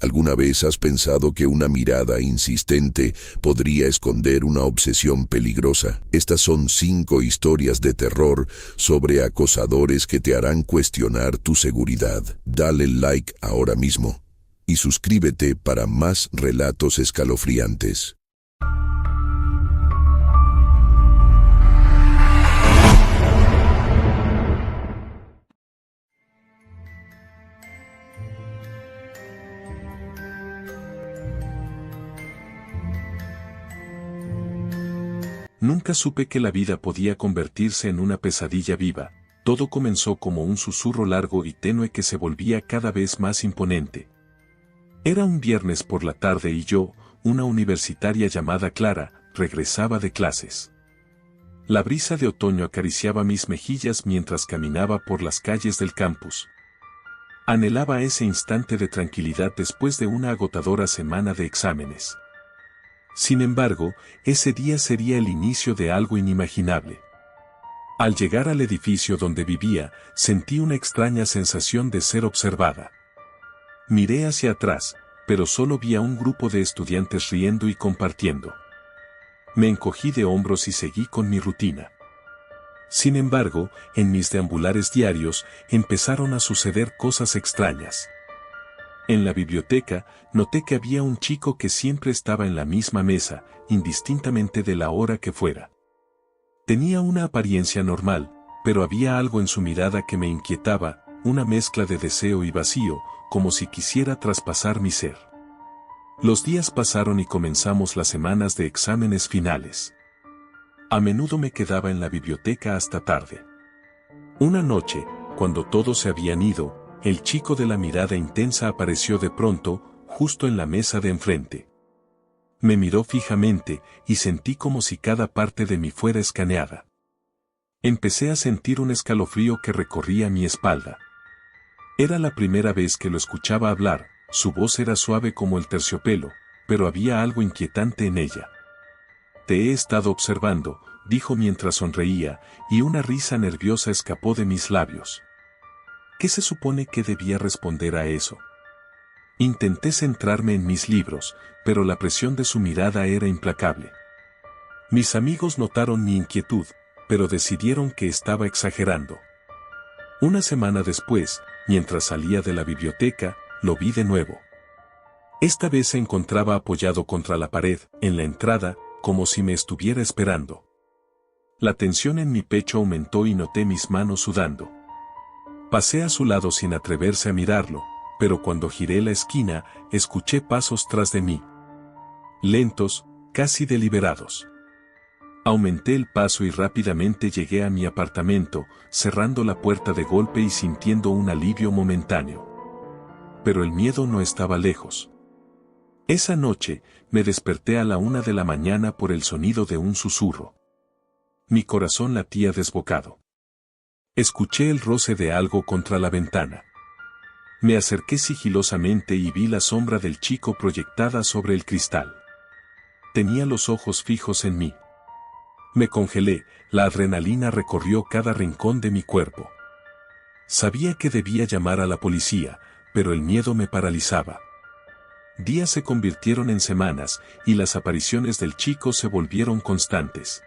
¿Alguna vez has pensado que una mirada insistente podría esconder una obsesión peligrosa? Estas son 5 historias de terror sobre acosadores que te harán cuestionar tu seguridad. Dale like ahora mismo y suscríbete para más relatos escalofriantes. Nunca supe que la vida podía convertirse en una pesadilla viva. Todo comenzó como un susurro largo y tenue que se volvía cada vez más imponente. Era un viernes por la tarde y yo, una universitaria llamada Clara, regresaba de clases. La brisa de otoño acariciaba mis mejillas mientras caminaba por las calles del campus. Anhelaba ese instante de tranquilidad después de una agotadora semana de exámenes. Sin embargo, ese día sería el inicio de algo inimaginable. Al llegar al edificio donde vivía, sentí una extraña sensación de ser observada. Miré hacia atrás, pero solo vi a un grupo de estudiantes riendo y compartiendo. Me encogí de hombros y seguí con mi rutina. Sin embargo, en mis deambulares diarios, empezaron a suceder cosas extrañas. En la biblioteca, noté que había un chico que siempre estaba en la misma mesa, indistintamente de la hora que fuera. Tenía una apariencia normal, pero había algo en su mirada que me inquietaba, una mezcla de deseo y vacío, como si quisiera traspasar mi ser. Los días pasaron y comenzamos las semanas de exámenes finales. A menudo me quedaba en la biblioteca hasta tarde. Una noche, cuando todos se habían ido, el chico de la mirada intensa apareció de pronto, justo en la mesa de enfrente. Me miró fijamente y sentí como si cada parte de mí fuera escaneada. Empecé a sentir un escalofrío que recorría mi espalda. Era la primera vez que lo escuchaba hablar, su voz era suave como el terciopelo, pero había algo inquietante en ella. «Te he estado observando», dijo mientras sonreía, y una risa nerviosa escapó de mis labios. ¿Qué se supone que debía responder a eso? Intenté centrarme en mis libros, pero la presión de su mirada era implacable. Mis amigos notaron mi inquietud, pero decidieron que estaba exagerando. Una semana después, mientras salía de la biblioteca, lo vi de nuevo. Esta vez se encontraba apoyado contra la pared, en la entrada, como si me estuviera esperando. La tensión en mi pecho aumentó y noté mis manos sudando. Pasé a su lado sin atreverse a mirarlo, pero cuando giré la esquina, escuché pasos tras de mí. Lentos, casi deliberados. Aumenté el paso y rápidamente llegué a mi apartamento, cerrando la puerta de golpe y sintiendo un alivio momentáneo. Pero el miedo no estaba lejos. Esa noche, me desperté a la 1 de la mañana por el sonido de un susurro. Mi corazón latía desbocado. Escuché el roce de algo contra la ventana. Me acerqué sigilosamente y vi la sombra del chico proyectada sobre el cristal. Tenía los ojos fijos en mí. Me congelé, la adrenalina recorrió cada rincón de mi cuerpo. Sabía que debía llamar a la policía, pero el miedo me paralizaba. Días se convirtieron en semanas, y las apariciones del chico se volvieron constantes.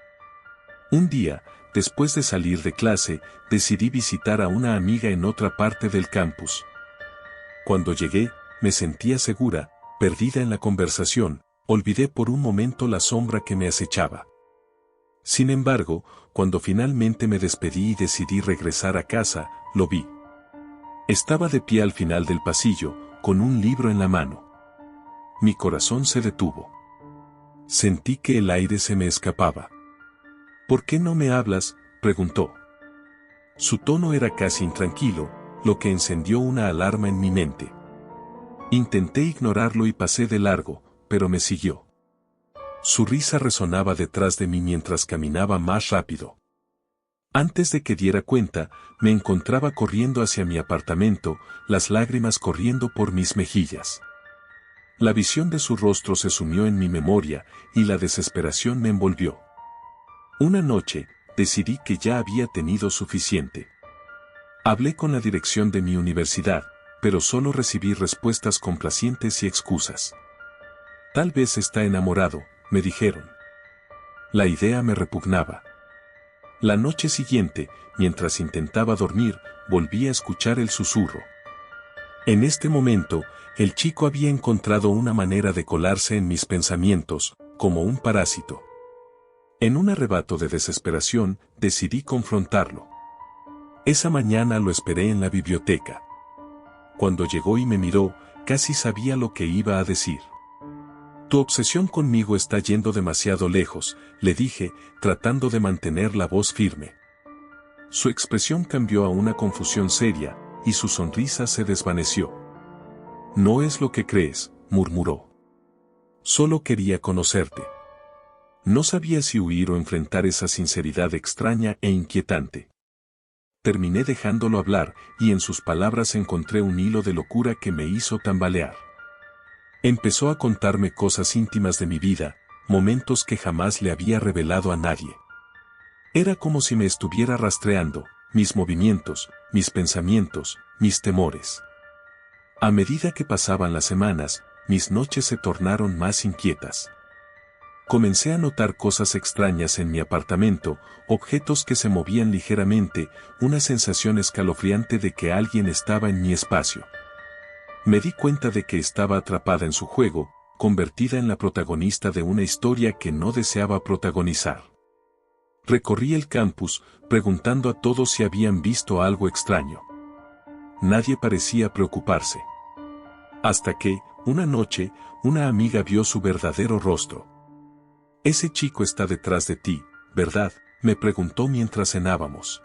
Un día, después de salir de clase, decidí visitar a una amiga en otra parte del campus. Cuando llegué, me sentía segura, perdida en la conversación, olvidé por un momento la sombra que me acechaba. Sin embargo, cuando finalmente me despedí y decidí regresar a casa, lo vi. Estaba de pie al final del pasillo, con un libro en la mano. Mi corazón se detuvo. Sentí que el aire se me escapaba. «¿Por qué no me hablas?», preguntó. Su tono era casi intranquilo, lo que encendió una alarma en mi mente. Intenté ignorarlo y pasé de largo, pero me siguió. Su risa resonaba detrás de mí mientras caminaba más rápido. Antes de que diera cuenta, me encontraba corriendo hacia mi apartamento, las lágrimas corriendo por mis mejillas. La visión de su rostro se sumió en mi memoria, y la desesperación me envolvió. Una noche, decidí que ya había tenido suficiente. Hablé con la dirección de mi universidad, pero solo recibí respuestas complacientes y excusas. Tal vez está enamorado, me dijeron. La idea me repugnaba. La noche siguiente, mientras intentaba dormir, volví a escuchar el susurro. En este momento, el chico había encontrado una manera de colarse en mis pensamientos, como un parásito. En un arrebato de desesperación, decidí confrontarlo. Esa mañana lo esperé en la biblioteca. Cuando llegó y me miró, casi sabía lo que iba a decir. Tu obsesión conmigo está yendo demasiado lejos, le dije, tratando de mantener la voz firme. Su expresión cambió a una confusión seria, y su sonrisa se desvaneció. No es lo que crees, murmuró. Solo quería conocerte. No sabía si huir o enfrentar esa sinceridad extraña e inquietante. Terminé dejándolo hablar, y en sus palabras encontré un hilo de locura que me hizo tambalear. Empezó a contarme cosas íntimas de mi vida, momentos que jamás le había revelado a nadie. Era como si me estuviera rastreando, mis movimientos, mis pensamientos, mis temores. A medida que pasaban las semanas, mis noches se tornaron más inquietas. Comencé a notar cosas extrañas en mi apartamento, objetos que se movían ligeramente, una sensación escalofriante de que alguien estaba en mi espacio. Me di cuenta de que estaba atrapada en su juego, convertida en la protagonista de una historia que no deseaba protagonizar. Recorrí el campus, preguntando a todos si habían visto algo extraño. Nadie parecía preocuparse. Hasta que, una noche, una amiga vio su verdadero rostro. Ese chico está detrás de ti, ¿verdad?, me preguntó mientras cenábamos.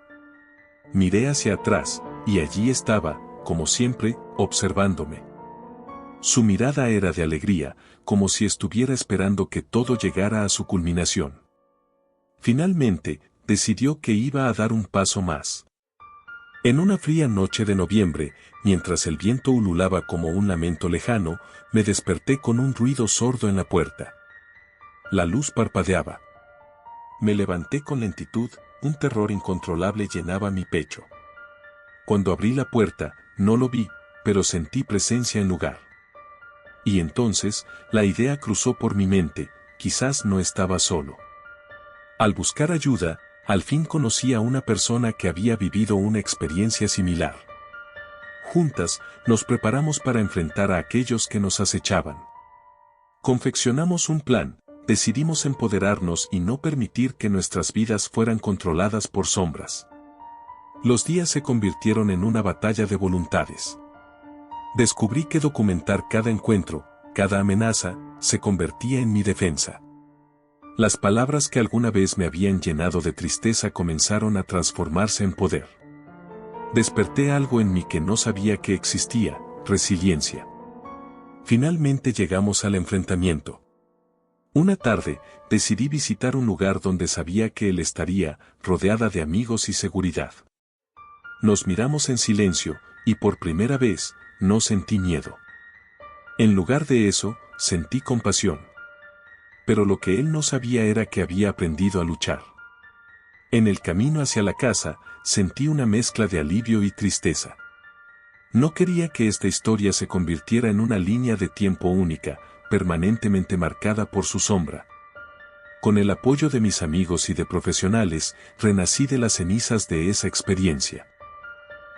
Miré hacia atrás, y allí estaba, como siempre, observándome. Su mirada era de alegría, como si estuviera esperando que todo llegara a su culminación. Finalmente, decidió que iba a dar un paso más. En una fría noche de noviembre, mientras el viento ululaba como un lamento lejano, me desperté con un ruido sordo en la puerta. La luz parpadeaba. Me levanté con lentitud, un terror incontrolable llenaba mi pecho. Cuando abrí la puerta, no lo vi, pero sentí presencia en lugar. Y entonces, la idea cruzó por mi mente, quizás no estaba solo. Al buscar ayuda, al fin conocí a una persona que había vivido una experiencia similar. Juntas, nos preparamos para enfrentar a aquellos que nos acechaban. Confeccionamos un plan, decidimos empoderarnos y no permitir que nuestras vidas fueran controladas por sombras. Los días se convirtieron en una batalla de voluntades. Descubrí que documentar cada encuentro, cada amenaza, se convertía en mi defensa. Las palabras que alguna vez me habían llenado de tristeza comenzaron a transformarse en poder. Desperté algo en mí que no sabía que existía, resiliencia. Finalmente llegamos al enfrentamiento. Una tarde, decidí visitar un lugar donde sabía que él estaría, rodeada de amigos y seguridad. Nos miramos en silencio, y por primera vez, no sentí miedo. En lugar de eso, sentí compasión. Pero lo que él no sabía era que había aprendido a luchar. En el camino hacia la casa, sentí una mezcla de alivio y tristeza. No quería que esta historia se convirtiera en una línea de tiempo única, permanentemente marcada por su sombra. Con el apoyo de mis amigos y de profesionales, renací de las cenizas de esa experiencia.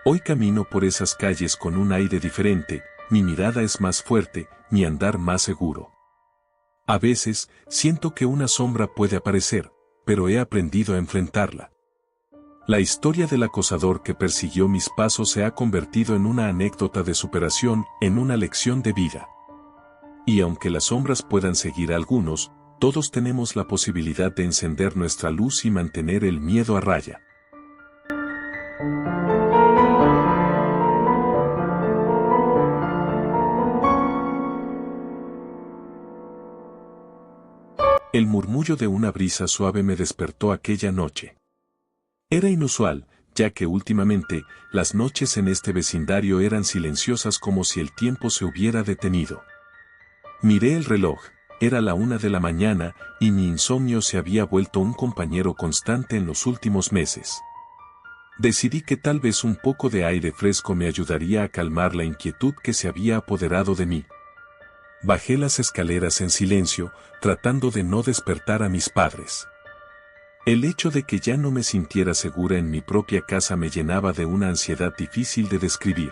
Hoy camino por esas calles con un aire diferente, mi mirada es más fuerte, mi andar más seguro. A veces, siento que una sombra puede aparecer, pero he aprendido a enfrentarla. La historia del acosador que persiguió mis pasos se ha convertido en una anécdota de superación, en una lección de vida. Y aunque las sombras puedan seguir a algunos, todos tenemos la posibilidad de encender nuestra luz y mantener el miedo a raya. El murmullo de una brisa suave me despertó aquella noche. Era inusual, ya que últimamente, las noches en este vecindario eran silenciosas como si el tiempo se hubiera detenido. Miré el reloj, era la 1 de la mañana, y mi insomnio se había vuelto un compañero constante en los últimos meses. Decidí que tal vez un poco de aire fresco me ayudaría a calmar la inquietud que se había apoderado de mí. Bajé las escaleras en silencio, tratando de no despertar a mis padres. El hecho de que ya no me sintiera segura en mi propia casa me llenaba de una ansiedad difícil de describir.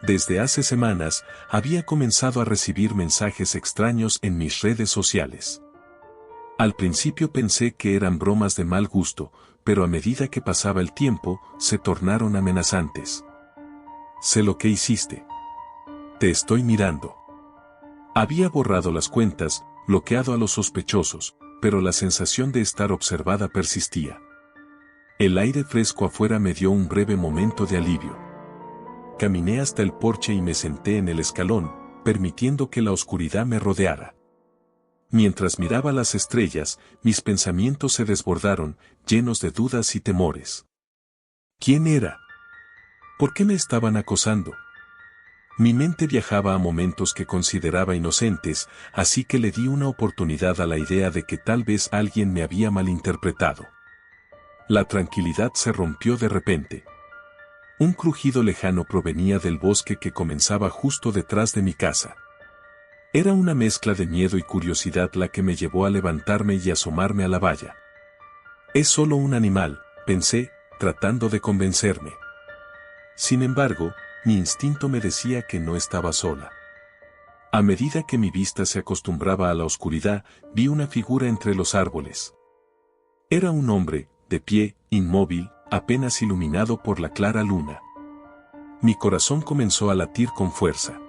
Desde hace semanas, había comenzado a recibir mensajes extraños en mis redes sociales. Al principio pensé que eran bromas de mal gusto, pero a medida que pasaba el tiempo, se tornaron amenazantes. Sé lo que hiciste. Te estoy mirando. Había borrado las cuentas, bloqueado a los sospechosos, pero la sensación de estar observada persistía. El aire fresco afuera me dio un breve momento de alivio. Caminé hasta el porche y me senté en el escalón, permitiendo que la oscuridad me rodeara. Mientras miraba las estrellas, mis pensamientos se desbordaron, llenos de dudas y temores. ¿Quién era? ¿Por qué me estaban acosando? Mi mente viajaba a momentos que consideraba inocentes, así que le di una oportunidad a la idea de que tal vez alguien me había malinterpretado. La tranquilidad se rompió de repente. Un crujido lejano provenía del bosque que comenzaba justo detrás de mi casa. Era una mezcla de miedo y curiosidad la que me llevó a levantarme y asomarme a la valla. Es solo un animal, pensé, tratando de convencerme. Sin embargo, mi instinto me decía que no estaba sola. A medida que mi vista se acostumbraba a la oscuridad, vi una figura entre los árboles. Era un hombre, de pie, inmóvil, apenas iluminado por la clara luna. Mi corazón comenzó a latir con fuerza.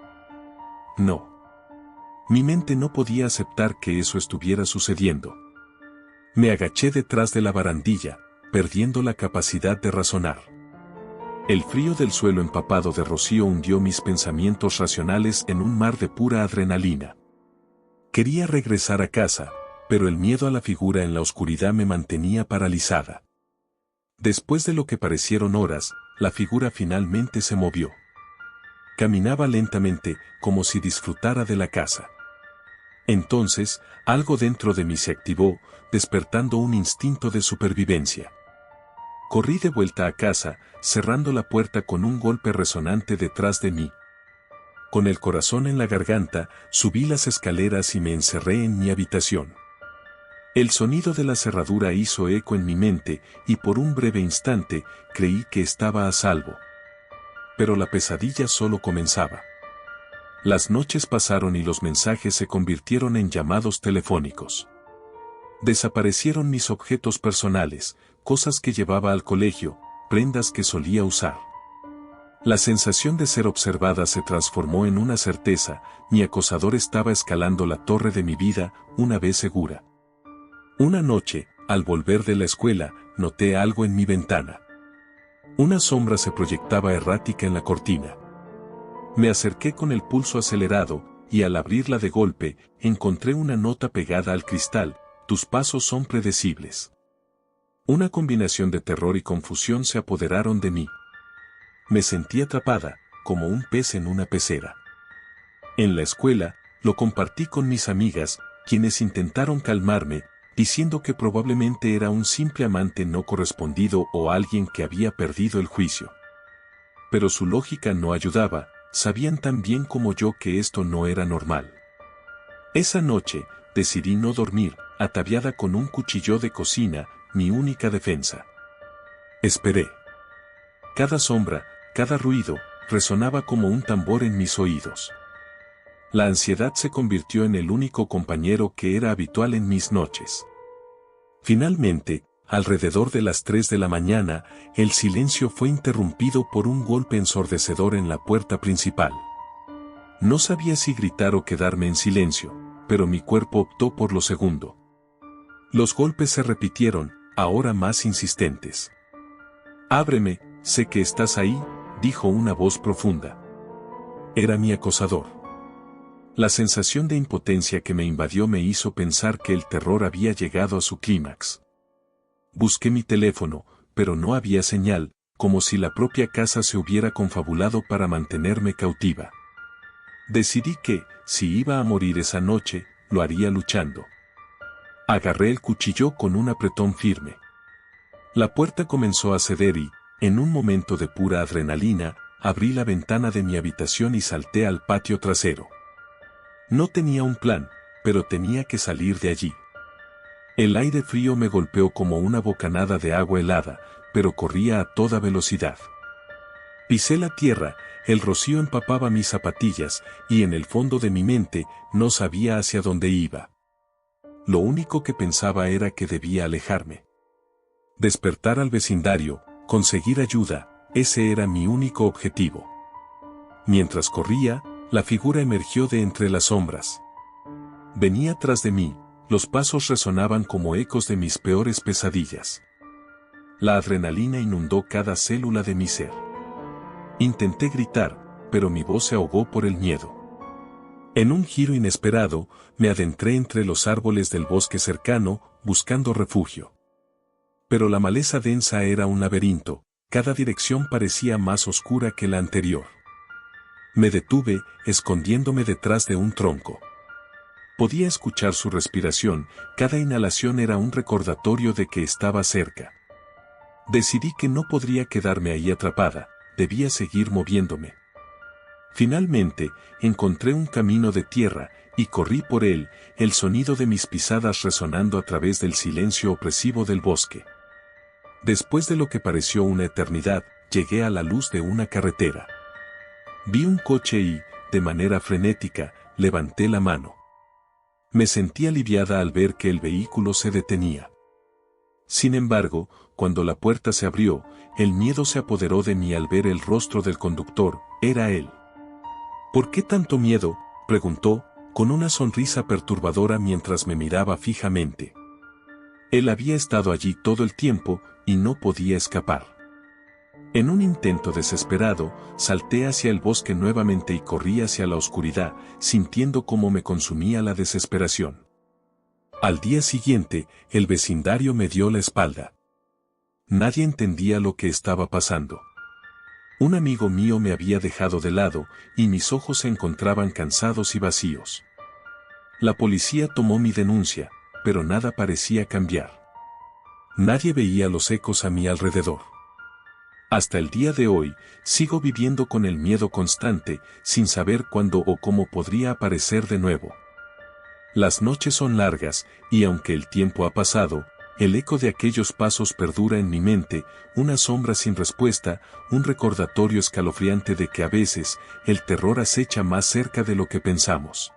No. Mi mente no podía aceptar que eso estuviera sucediendo. Me agaché detrás de la barandilla, perdiendo la capacidad de razonar. El frío del suelo empapado de rocío hundió mis pensamientos racionales en un mar de pura adrenalina. Quería regresar a casa, pero el miedo a la figura en la oscuridad me mantenía paralizada. Después de lo que parecieron horas, la figura finalmente se movió. Caminaba lentamente, como si disfrutara de la casa. Entonces, algo dentro de mí se activó, despertando un instinto de supervivencia. Corrí de vuelta a casa, cerrando la puerta con un golpe resonante detrás de mí. Con el corazón en la garganta, subí las escaleras y me encerré en mi habitación. El sonido de la cerradura hizo eco en mi mente, y por un breve instante, creí que estaba a salvo. Pero la pesadilla solo comenzaba. Las noches pasaron y los mensajes se convirtieron en llamados telefónicos. Desaparecieron mis objetos personales, cosas que llevaba al colegio, prendas que solía usar. La sensación de ser observada se transformó en una certeza, mi acosador estaba escalando la torre de mi vida, una vez segura. Una noche, al volver de la escuela, noté algo en mi ventana. Una sombra se proyectaba errática en la cortina. Me acerqué con el pulso acelerado, y al abrirla de golpe, encontré una nota pegada al cristal: tus pasos son predecibles. Una combinación de terror y confusión se apoderaron de mí. Me sentí atrapada, como un pez en una pecera. En la escuela, lo compartí con mis amigas, quienes intentaron calmarme, diciendo que probablemente era un simple amante no correspondido o alguien que había perdido el juicio. Pero su lógica no ayudaba, sabían tan bien como yo que esto no era normal. Esa noche, decidí no dormir, ataviada con un cuchillo de cocina, mi única defensa. Esperé. Cada sombra, cada ruido, resonaba como un tambor en mis oídos. La ansiedad se convirtió en el único compañero que era habitual en mis noches. Finalmente, alrededor de las 3 de la mañana, el silencio fue interrumpido por un golpe ensordecedor en la puerta principal. No sabía si gritar o quedarme en silencio, pero mi cuerpo optó por lo segundo. Los golpes se repitieron, ahora más insistentes. «Ábreme, sé que estás ahí», dijo una voz profunda. Era mi acosador. La sensación de impotencia que me invadió me hizo pensar que el terror había llegado a su clímax. Busqué mi teléfono, pero no había señal, como si la propia casa se hubiera confabulado para mantenerme cautiva. Decidí que, si iba a morir esa noche, lo haría luchando. Agarré el cuchillo con un apretón firme. La puerta comenzó a ceder y, En un momento de pura adrenalina, abrí la ventana de mi habitación y salté al patio trasero. No tenía un plan, pero tenía que salir de allí. El aire frío me golpeó como una bocanada de agua helada, pero corría a toda velocidad. Pisé la tierra, el rocío empapaba mis zapatillas, y en el fondo de mi mente no sabía hacia dónde iba. Lo único que pensaba era que debía alejarme. Despertar al vecindario, conseguir ayuda, ese era mi único objetivo. Mientras corría, la figura emergió de entre las sombras. Venía tras de mí, los pasos resonaban como ecos de mis peores pesadillas. La adrenalina inundó cada célula de mi ser. Intenté gritar, pero mi voz se ahogó por el miedo. En un giro inesperado, me adentré entre los árboles del bosque cercano, buscando refugio. Pero la maleza densa era un laberinto, cada dirección parecía más oscura que la anterior. Me detuve, escondiéndome detrás de un tronco. Podía escuchar su respiración, cada inhalación era un recordatorio de que estaba cerca. Decidí que no podría quedarme ahí atrapada, debía seguir moviéndome. Finalmente, encontré un camino de tierra, y corrí por él, el sonido de mis pisadas resonando a través del silencio opresivo del bosque. Después de lo que pareció una eternidad, llegué a la luz de una carretera. Vi un coche y, de manera frenética, levanté la mano. Me sentí aliviada al ver que el vehículo se detenía. Sin embargo, cuando la puerta se abrió, el miedo se apoderó de mí al ver el rostro del conductor, era él. ¿Por qué tanto miedo?, preguntó, con una sonrisa perturbadora mientras me miraba fijamente. Él había estado allí todo el tiempo, y no podía escapar. En un intento desesperado, salté hacia el bosque nuevamente y corrí hacia la oscuridad, sintiendo cómo me consumía la desesperación. Al día siguiente, el vecindario me dio la espalda. Nadie entendía lo que estaba pasando. Un amigo mío me había dejado de lado, y mis ojos se encontraban cansados y vacíos. La policía tomó mi denuncia, pero nada parecía cambiar. Nadie veía los ecos a mi alrededor. Hasta el día de hoy, sigo viviendo con el miedo constante, sin saber cuándo o cómo podría aparecer de nuevo. Las noches son largas, y aunque el tiempo ha pasado, el eco de aquellos pasos perdura en mi mente, una sombra sin respuesta, un recordatorio escalofriante de que a veces, el terror acecha más cerca de lo que pensamos.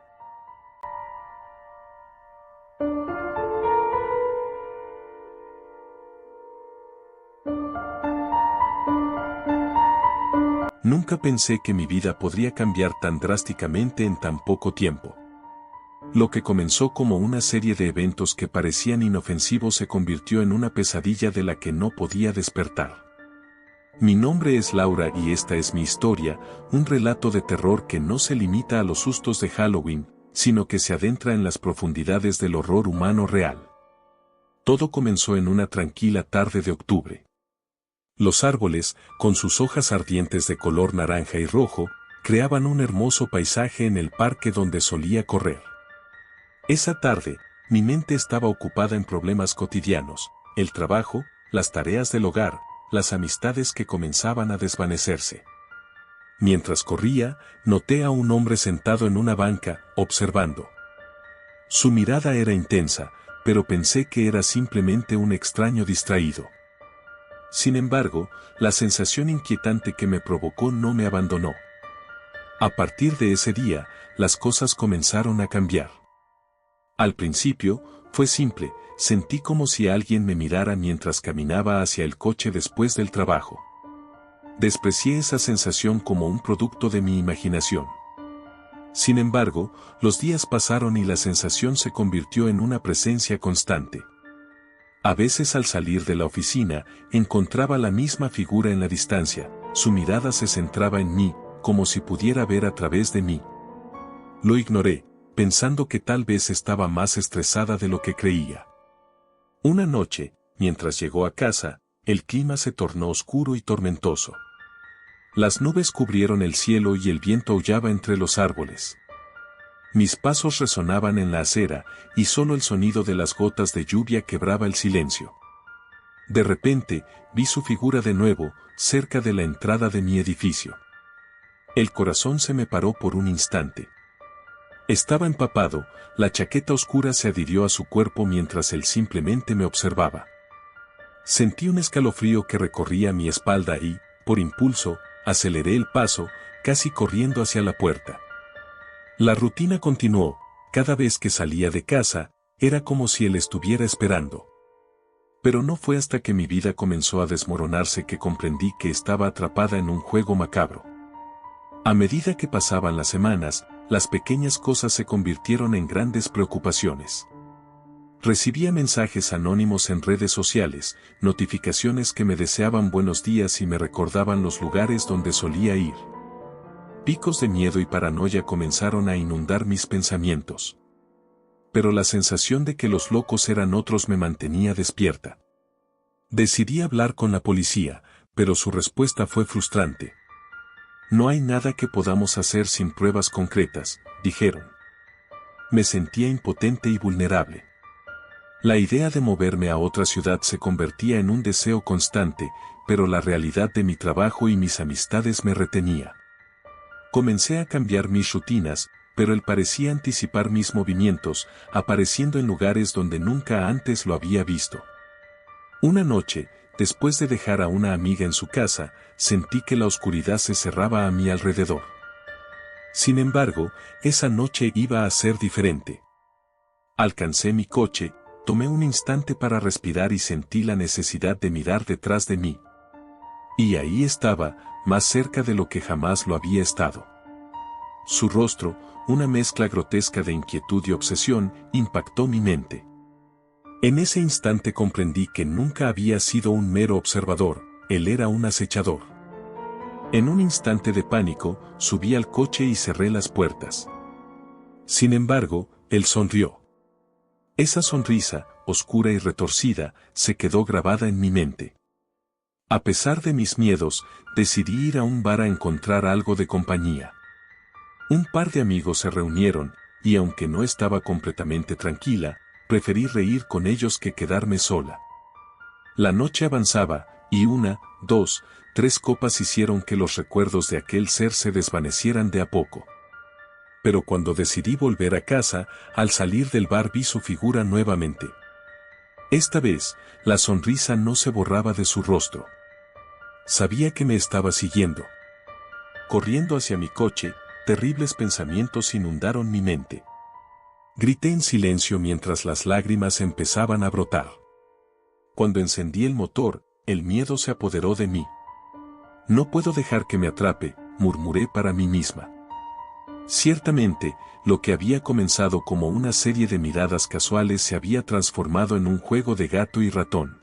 Nunca pensé que mi vida podría cambiar tan drásticamente en tan poco tiempo. Lo que comenzó como una serie de eventos que parecían inofensivos se convirtió en una pesadilla de la que no podía despertar. Mi nombre es Laura y esta es mi historia, un relato de terror que no se limita a los sustos de Halloween, sino que se adentra en las profundidades del horror humano real. Todo comenzó en una tranquila tarde de octubre. Los árboles, con sus hojas ardientes de color naranja y rojo, creaban un hermoso paisaje en el parque donde solía correr. Esa tarde, mi mente estaba ocupada en problemas cotidianos, el trabajo, las tareas del hogar, las amistades que comenzaban a desvanecerse. Mientras corría, noté a un hombre sentado en una banca, observando. Su mirada era intensa, pero pensé que era simplemente un extraño distraído. Sin embargo, la sensación inquietante que me provocó no me abandonó. A partir de ese día, las cosas comenzaron a cambiar. Al principio, fue simple, sentí como si alguien me mirara mientras caminaba hacia el coche después del trabajo. Desprecié esa sensación como un producto de mi imaginación. Sin embargo, los días pasaron y la sensación se convirtió en una presencia constante. A veces al salir de la oficina, encontraba la misma figura en la distancia, su mirada se centraba en mí, como si pudiera ver a través de mí. Lo ignoré, pensando que tal vez estaba más estresada de lo que creía. Una noche, mientras llegó a casa, el clima se tornó oscuro y tormentoso. Las nubes cubrieron el cielo y el viento aullaba entre los árboles. Mis pasos resonaban en la acera, y solo el sonido de las gotas de lluvia quebraba el silencio. De repente, vi su figura de nuevo, cerca de la entrada de mi edificio. El corazón se me paró por un instante. Estaba empapado, la chaqueta oscura se adhirió a su cuerpo mientras él simplemente me observaba. Sentí un escalofrío que recorría mi espalda y, por impulso, aceleré el paso, casi corriendo hacia la puerta. La rutina continuó, cada vez que salía de casa, era como si él estuviera esperando. Pero no fue hasta que mi vida comenzó a desmoronarse que comprendí que estaba atrapada en un juego macabro. A medida que pasaban las semanas, las pequeñas cosas se convirtieron en grandes preocupaciones. Recibía mensajes anónimos en redes sociales, notificaciones que me deseaban buenos días y me recordaban los lugares donde solía ir. Picos de miedo y paranoia comenzaron a inundar mis pensamientos. Pero la sensación de que los locos eran otros me mantenía despierta. Decidí hablar con la policía, pero su respuesta fue frustrante. No hay nada que podamos hacer sin pruebas concretas, dijeron. Me sentía impotente y vulnerable. La idea de moverme a otra ciudad se convertía en un deseo constante, pero la realidad de mi trabajo y mis amistades me retenía. Comencé a cambiar mis rutinas, pero él parecía anticipar mis movimientos, apareciendo en lugares donde nunca antes lo había visto. Una noche, después de dejar a una amiga en su casa, sentí que la oscuridad se cerraba a mi alrededor. Sin embargo, esa noche iba a ser diferente. Alcancé mi coche, tomé un instante para respirar y sentí la necesidad de mirar detrás de mí. Y ahí estaba, más cerca de lo que jamás lo había estado. Su rostro, una mezcla grotesca de inquietud y obsesión, impactó mi mente. En ese instante comprendí que nunca había sido un mero observador, él era un acechador. En un instante de pánico, subí al coche y cerré las puertas. Sin embargo, él sonrió. Esa sonrisa, oscura y retorcida, se quedó grabada en mi mente. A pesar de mis miedos, decidí ir a un bar a encontrar algo de compañía. Un par de amigos se reunieron, y aunque no estaba completamente tranquila, preferí reír con ellos que quedarme sola. La noche avanzaba, y 1, 2, 3 copas hicieron que los recuerdos de aquel ser se desvanecieran de a poco. Pero cuando decidí volver a casa, al salir del bar vi su figura nuevamente. Esta vez, la sonrisa no se borraba de su rostro. Sabía que me estaba siguiendo. Corriendo hacia mi coche, terribles pensamientos inundaron mi mente. Grité en silencio mientras las lágrimas empezaban a brotar. Cuando encendí el motor, el miedo se apoderó de mí. No puedo dejar que me atrape, murmuré para mí misma. Ciertamente, lo que había comenzado como una serie de miradas casuales se había transformado en un juego de gato y ratón.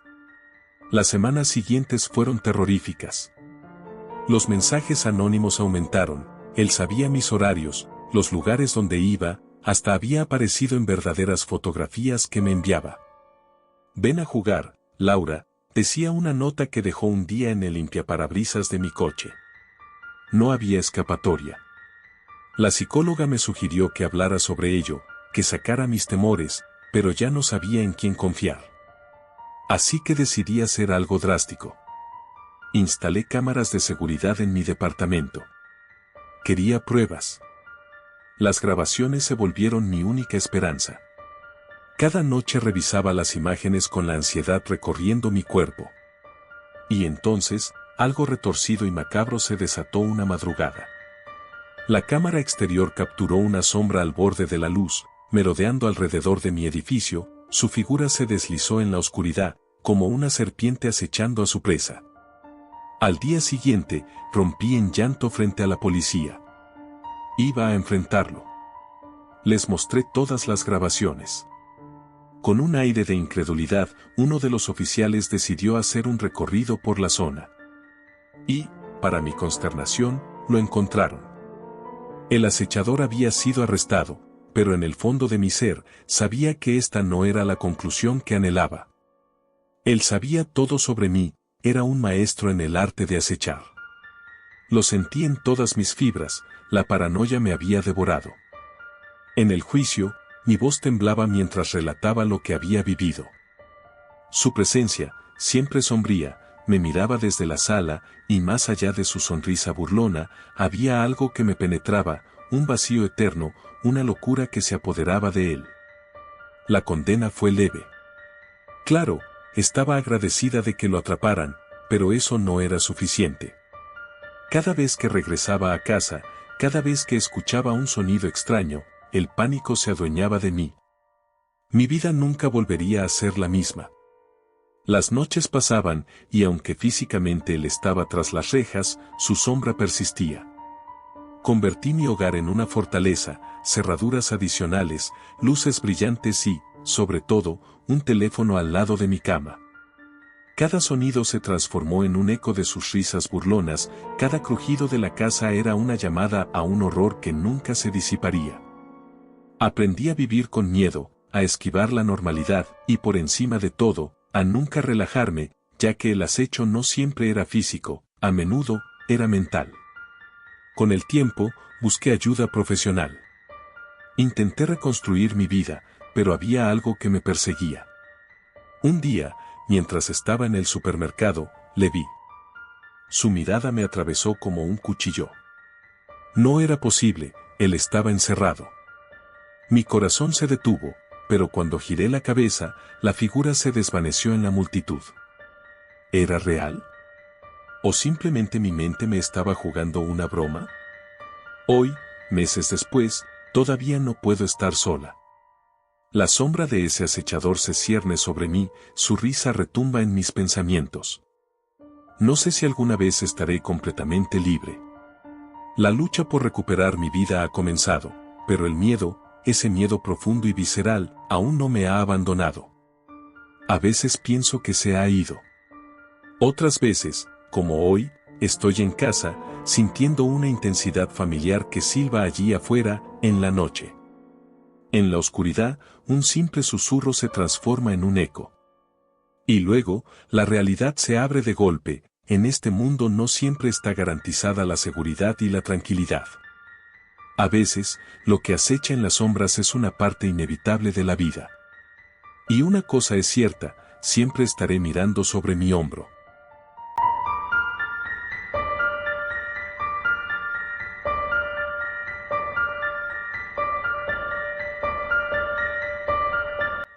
Las semanas siguientes fueron terroríficas. Los mensajes anónimos aumentaron, él sabía mis horarios, los lugares donde iba, hasta había aparecido en verdaderas fotografías que me enviaba. Ven a jugar, Laura, decía una nota que dejó un día en el limpiaparabrisas de mi coche. No había escapatoria. La psicóloga me sugirió que hablara sobre ello, que sacara mis temores, pero ya no sabía en quién confiar. Así que decidí hacer algo drástico. Instalé cámaras de seguridad en mi departamento. Quería pruebas. Las grabaciones se volvieron mi única esperanza. Cada noche revisaba las imágenes con la ansiedad recorriendo mi cuerpo. Y entonces, algo retorcido y macabro se desató una madrugada. La cámara exterior capturó una sombra al borde de la luz, merodeando alrededor de mi edificio, su figura se deslizó en la oscuridad, como una serpiente acechando a su presa. Al día siguiente, rompí en llanto frente a la policía. Iba a enfrentarlo. Les mostré todas las grabaciones. Con un aire de incredulidad, uno de los oficiales decidió hacer un recorrido por la zona. Y, para mi consternación, lo encontraron. El acechador había sido arrestado, pero en el fondo de mi ser, sabía que esta no era la conclusión que anhelaba. Él sabía todo sobre mí, era un maestro en el arte de acechar. Lo sentí en todas mis fibras, la paranoia me había devorado. En el juicio, mi voz temblaba mientras relataba lo que había vivido. Su presencia, siempre sombría, me miraba desde la sala, y más allá de su sonrisa burlona, había algo que me penetraba, un vacío eterno, una locura que se apoderaba de él. La condena fue leve. Claro, estaba agradecida de que lo atraparan, pero eso no era suficiente. Cada vez que regresaba a casa, cada vez que escuchaba un sonido extraño, el pánico se adueñaba de mí. Mi vida nunca volvería a ser la misma. Las noches pasaban, y aunque físicamente él estaba tras las rejas, su sombra persistía. Convertí mi hogar en una fortaleza, cerraduras adicionales, luces brillantes y, sobre todo, un teléfono al lado de mi cama. Cada sonido se transformó en un eco de sus risas burlonas, cada crujido de la casa era una llamada a un horror que nunca se disiparía. Aprendí a vivir con miedo, a esquivar la normalidad, y por encima de todo, a nunca relajarme, ya que el acecho no siempre era físico, a menudo, era mental. Con el tiempo, busqué ayuda profesional. Intenté reconstruir mi vida, pero había algo que me perseguía. Un día, mientras estaba en el supermercado, le vi. Su mirada me atravesó como un cuchillo. No era posible, él estaba encerrado. Mi corazón se detuvo, pero cuando giré la cabeza, la figura se desvaneció en la multitud. ¿Era real? ¿O simplemente mi mente me estaba jugando una broma? Hoy, meses después, todavía no puedo estar sola. La sombra de ese acechador se cierne sobre mí, su risa retumba en mis pensamientos. No sé si alguna vez estaré completamente libre. La lucha por recuperar mi vida ha comenzado, pero el miedo, ese miedo profundo y visceral, aún no me ha abandonado. A veces pienso que se ha ido. Otras veces, como hoy, estoy en casa, sintiendo una intensidad familiar que silba allí afuera, en la noche. En la oscuridad, un simple susurro se transforma en un eco. Y luego, la realidad se abre de golpe, en este mundo no siempre está garantizada la seguridad y la tranquilidad. A veces, lo que acecha en las sombras es una parte inevitable de la vida. Y una cosa es cierta, siempre estaré mirando sobre mi hombro.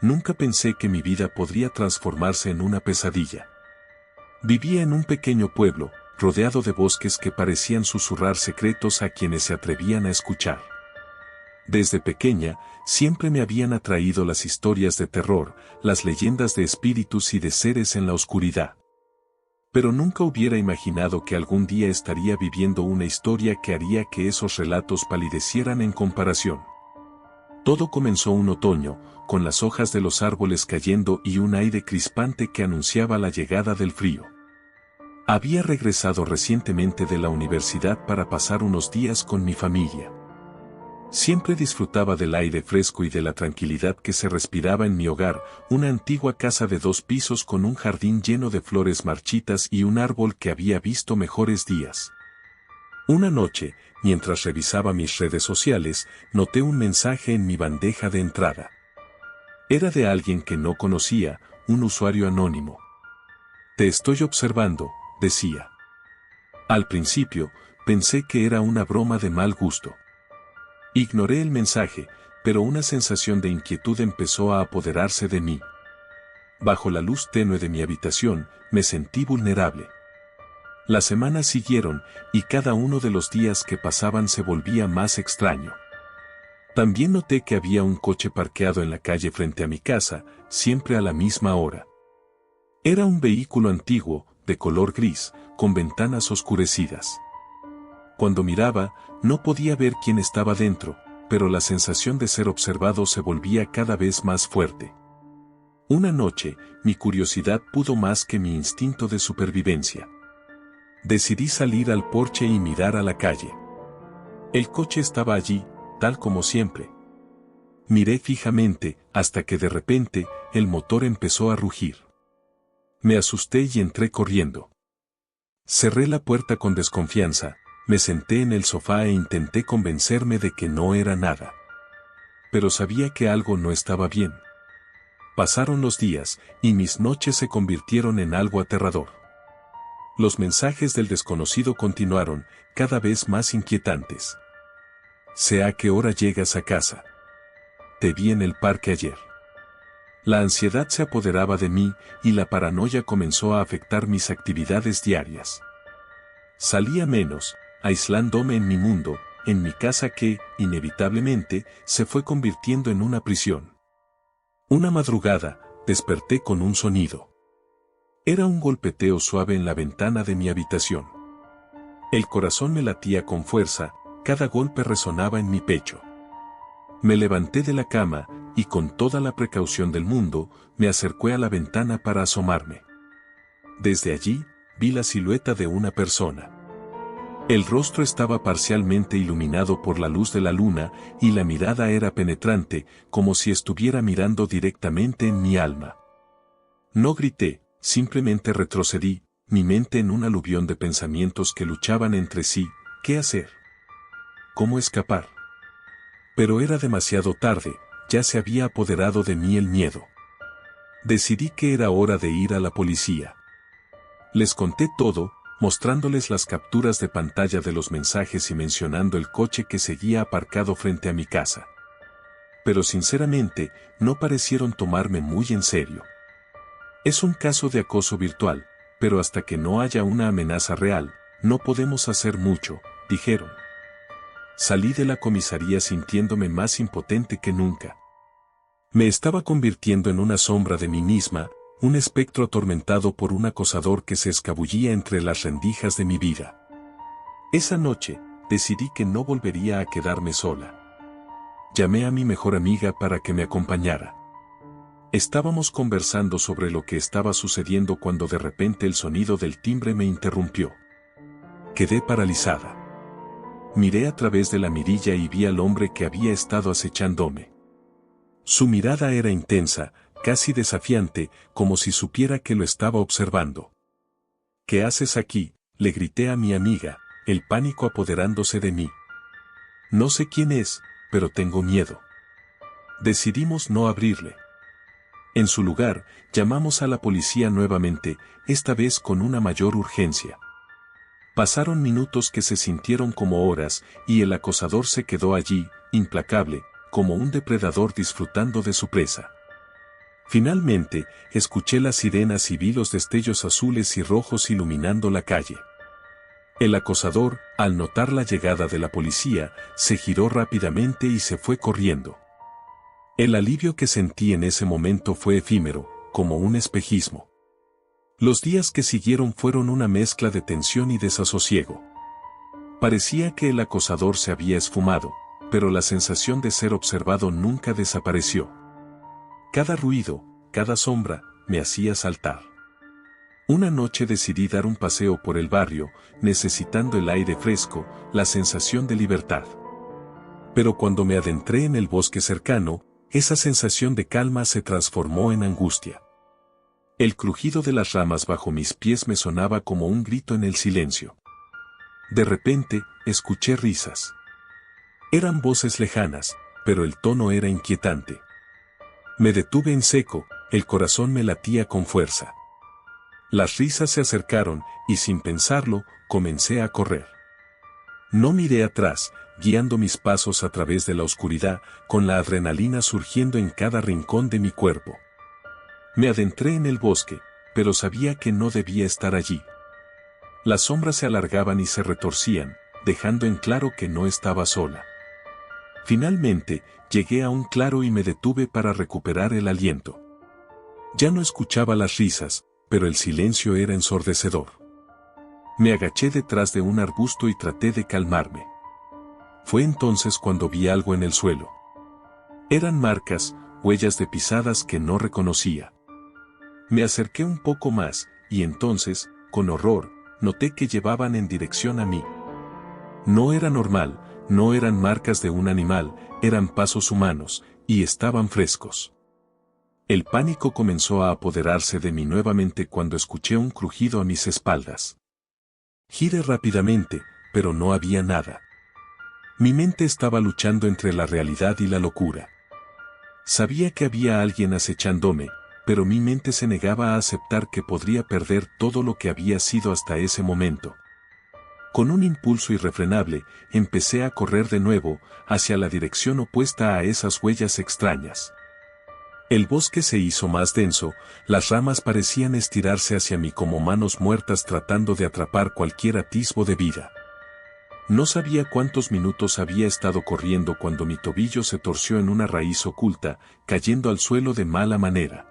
Nunca pensé que mi vida podría transformarse en una pesadilla. Vivía en un pequeño pueblo, rodeado de bosques que parecían susurrar secretos a quienes se atrevían a escuchar. Desde pequeña, siempre me habían atraído las historias de terror, las leyendas de espíritus y de seres en la oscuridad. Pero nunca hubiera imaginado que algún día estaría viviendo una historia que haría que esos relatos palidecieran en comparación. Todo comenzó un otoño, con las hojas de los árboles cayendo y un aire crispante que anunciaba la llegada del frío. Había regresado recientemente de la universidad para pasar unos días con mi familia. Siempre disfrutaba del aire fresco y de la tranquilidad que se respiraba en mi hogar, una antigua casa de 2 pisos con un jardín lleno de flores marchitas y un árbol que había visto mejores días. Una noche, mientras revisaba mis redes sociales, noté un mensaje en mi bandeja de entrada. Era de alguien que no conocía, un usuario anónimo. «Te estoy observando», decía. Al principio, pensé que era una broma de mal gusto. Ignoré el mensaje, pero una sensación de inquietud empezó a apoderarse de mí. Bajo la luz tenue de mi habitación, me sentí vulnerable. Las semanas siguieron, y cada uno de los días que pasaban se volvía más extraño. También noté que había un coche parqueado en la calle frente a mi casa, siempre a la misma hora. Era un vehículo antiguo, de color gris, con ventanas oscurecidas. Cuando miraba, no podía ver quién estaba dentro, pero la sensación de ser observado se volvía cada vez más fuerte. Una noche, mi curiosidad pudo más que mi instinto de supervivencia. Decidí salir al porche y mirar a la calle. El coche estaba allí, tal como siempre. Miré fijamente, hasta que de repente, el motor empezó a rugir. Me asusté y entré corriendo. Cerré la puerta con desconfianza, me senté en el sofá e intenté convencerme de que no era nada. Pero sabía que algo no estaba bien. Pasaron los días, y mis noches se convirtieron en algo aterrador. Los mensajes del desconocido continuaron, cada vez más inquietantes. Sé a qué hora llegas a casa. Te vi en el parque ayer. La ansiedad se apoderaba de mí, y la paranoia comenzó a afectar mis actividades diarias. Salía menos, aislándome en mi mundo, en mi casa que, inevitablemente, se fue convirtiendo en una prisión. Una madrugada, desperté con un sonido. Era un golpeteo suave en la ventana de mi habitación. El corazón me latía con fuerza, cada golpe resonaba en mi pecho. Me levanté de la cama, y con toda la precaución del mundo, me acerqué a la ventana para asomarme. Desde allí, vi la silueta de una persona. El rostro estaba parcialmente iluminado por la luz de la luna, y la mirada era penetrante, como si estuviera mirando directamente en mi alma. No grité, simplemente retrocedí, mi mente en un aluvión de pensamientos que luchaban entre sí. ¿Qué hacer? ¿Cómo escapar? Pero era demasiado tarde, ya se había apoderado de mí el miedo. Decidí que era hora de ir a la policía. Les conté todo, mostrándoles las capturas de pantalla de los mensajes y mencionando el coche que seguía aparcado frente a mi casa. Pero sinceramente, no parecieron tomarme muy en serio. Es un caso de acoso virtual, pero hasta que no haya una amenaza real, no podemos hacer mucho, dijeron. Salí de la comisaría sintiéndome más impotente que nunca. Me estaba convirtiendo en una sombra de mí misma, un espectro atormentado por un acosador que se escabullía entre las rendijas de mi vida. Esa noche, decidí que no volvería a quedarme sola. Llamé a mi mejor amiga para que me acompañara. Estábamos conversando sobre lo que estaba sucediendo cuando de repente el sonido del timbre me interrumpió. Quedé paralizada. Miré a través de la mirilla y vi al hombre que había estado acechándome. Su mirada era intensa, casi desafiante, como si supiera que lo estaba observando. ¿Qué haces aquí?, le grité a mi amiga, el pánico apoderándose de mí. No sé quién es, pero tengo miedo. Decidimos no abrirle. En su lugar, llamamos a la policía nuevamente, esta vez con una mayor urgencia. Pasaron minutos que se sintieron como horas, y el acosador se quedó allí, implacable, como un depredador disfrutando de su presa. Finalmente, escuché las sirenas y vi los destellos azules y rojos iluminando la calle. El acosador, al notar la llegada de la policía, se giró rápidamente y se fue corriendo. El alivio que sentí en ese momento fue efímero, como un espejismo. Los días que siguieron fueron una mezcla de tensión y desasosiego. Parecía que el acosador se había esfumado, pero la sensación de ser observado nunca desapareció. Cada ruido, cada sombra, me hacía saltar. Una noche decidí dar un paseo por el barrio, necesitando el aire fresco, la sensación de libertad. Pero cuando me adentré en el bosque cercano, esa sensación de calma se transformó en angustia. El crujido de las ramas bajo mis pies me sonaba como un grito en el silencio. De repente, escuché risas. Eran voces lejanas, pero el tono era inquietante. Me detuve en seco, el corazón me latía con fuerza. Las risas se acercaron, y sin pensarlo, comencé a correr. No miré atrás, guiando mis pasos a través de la oscuridad, con la adrenalina surgiendo en cada rincón de mi cuerpo. Me adentré en el bosque, pero sabía que no debía estar allí. Las sombras se alargaban y se retorcían, dejando en claro que no estaba sola. Finalmente, llegué a un claro y me detuve para recuperar el aliento. Ya no escuchaba las risas, pero el silencio era ensordecedor. Me agaché detrás de un arbusto y traté de calmarme. Fue entonces cuando vi algo en el suelo. Eran marcas, huellas de pisadas que no reconocía. Me acerqué un poco más, y entonces, con horror, noté que llevaban en dirección a mí. No era normal, no eran marcas de un animal, eran pasos humanos, y estaban frescos. El pánico comenzó a apoderarse de mí nuevamente cuando escuché un crujido a mis espaldas. Giré rápidamente, pero no había nada. Mi mente estaba luchando entre la realidad y la locura. Sabía que había alguien acechándome, pero mi mente se negaba a aceptar que podría perder todo lo que había sido hasta ese momento. Con un impulso irrefrenable, empecé a correr de nuevo, hacia la dirección opuesta a esas huellas extrañas. El bosque se hizo más denso, las ramas parecían estirarse hacia mí como manos muertas tratando de atrapar cualquier atisbo de vida. No sabía cuántos minutos había estado corriendo cuando mi tobillo se torció en una raíz oculta, cayendo al suelo de mala manera.